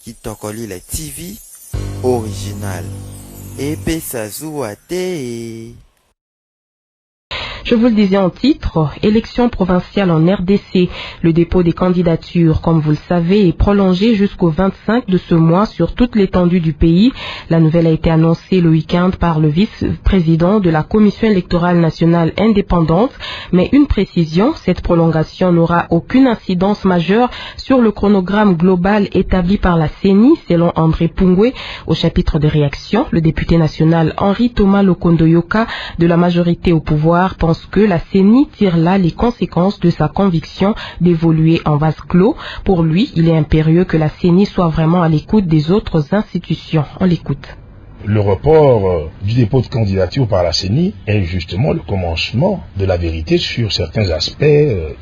Kitokoli la TV original epesa zuwa te. Je vous le disais en titre, élection provinciale en RDC. Le dépôt des candidatures, comme vous le savez, est prolongé jusqu'au 25 de ce mois sur toute l'étendue du pays. La nouvelle a été annoncée le week-end par le vice-président de la Commission électorale nationale indépendante. Mais une précision, cette prolongation n'aura aucune incidence majeure sur le chronogramme global établi par la CENI, selon André Pungwe. Au chapitre des réactions, le député national Henri Thomas Lokondoyoka de la majorité au pouvoir pense que la CENI tire là les conséquences de sa conviction d'évoluer en vase clos. Pour lui, il est impérieux que la CENI soit vraiment à l'écoute des autres institutions. On l'écoute. Le report du dépôt de candidature par la CENI est justement le commencement de la vérité sur certains aspects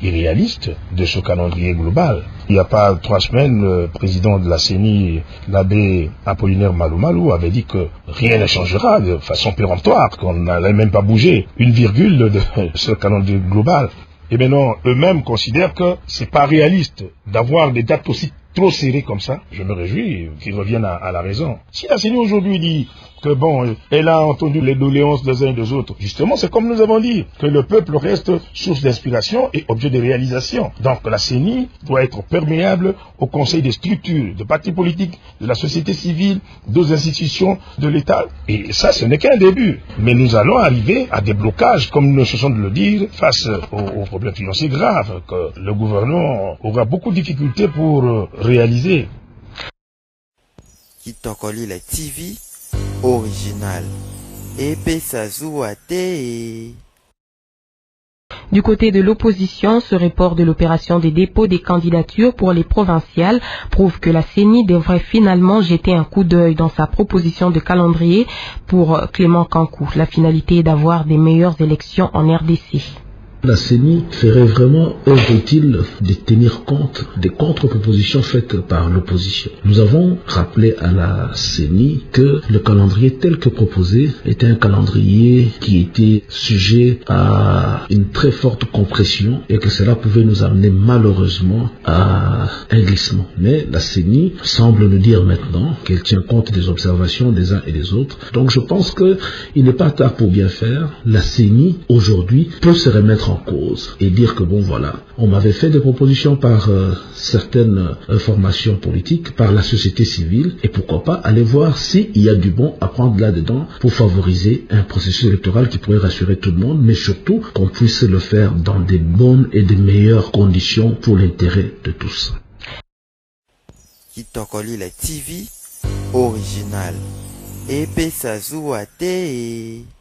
irréalistes de ce calendrier global. Il n'y a pas 3 semaines, le président de la CENI, l'abbé Apollinaire Malou avait dit que rien ne changera de façon péremptoire, qu'on n'allait même pas bouger une virgule de ce calendrier global. Et maintenant, eux-mêmes considèrent que c'est pas réaliste d'avoir des dates aussi trop serrées comme ça. Je me réjouis qu'ils reviennent à la raison. Si la CENI aujourd'hui dit que bon, elle a entendu les doléances des uns et des autres, justement, c'est comme nous avons dit, que le peuple reste source d'inspiration et objet de réalisation. Donc la CENI doit être perméable au conseil des structures, de partis politiques, de la société civile, d'autres institutions de l'État. Et ça, ce n'est qu'un début. Mais nous allons arriver à des blocages, comme nous cessons de le dire, face aux problèmes financiers graves que le gouvernement aura beaucoup de difficultés pour réaliser. Kitokoli la TV original epesa zuwa te. Du côté de l'opposition, ce report de l'opération des dépôts des candidatures pour les provinciales prouve que la CENI devrait finalement jeter un coup d'œil dans sa proposition de calendrier pour Clément Kankou. La finalité est d'avoir des meilleures élections en RDC. La CENI ferait vraiment œuvre utile de tenir compte des contre-propositions faites par l'opposition. Nous avons rappelé à la CENI que le calendrier tel que proposé était un calendrier qui était sujet à une très forte compression et que cela pouvait nous amener malheureusement à un glissement. Mais la CENI semble nous dire maintenant qu'elle tient compte des observations des uns et des autres. Donc je pense qu'il n'est pas tard pour bien faire. La CENI aujourd'hui peut se remettre en cause et dire que bon voilà, on m'avait fait des propositions par certaines formations politiques, par la société civile, et pourquoi pas aller voir s'il y a du bon à prendre là-dedans pour favoriser un processus électoral qui pourrait rassurer tout le monde, mais surtout qu'on puisse le faire dans des bonnes et des meilleures conditions pour l'intérêt de tous. Kitokoli la TV original epesa zuwa te.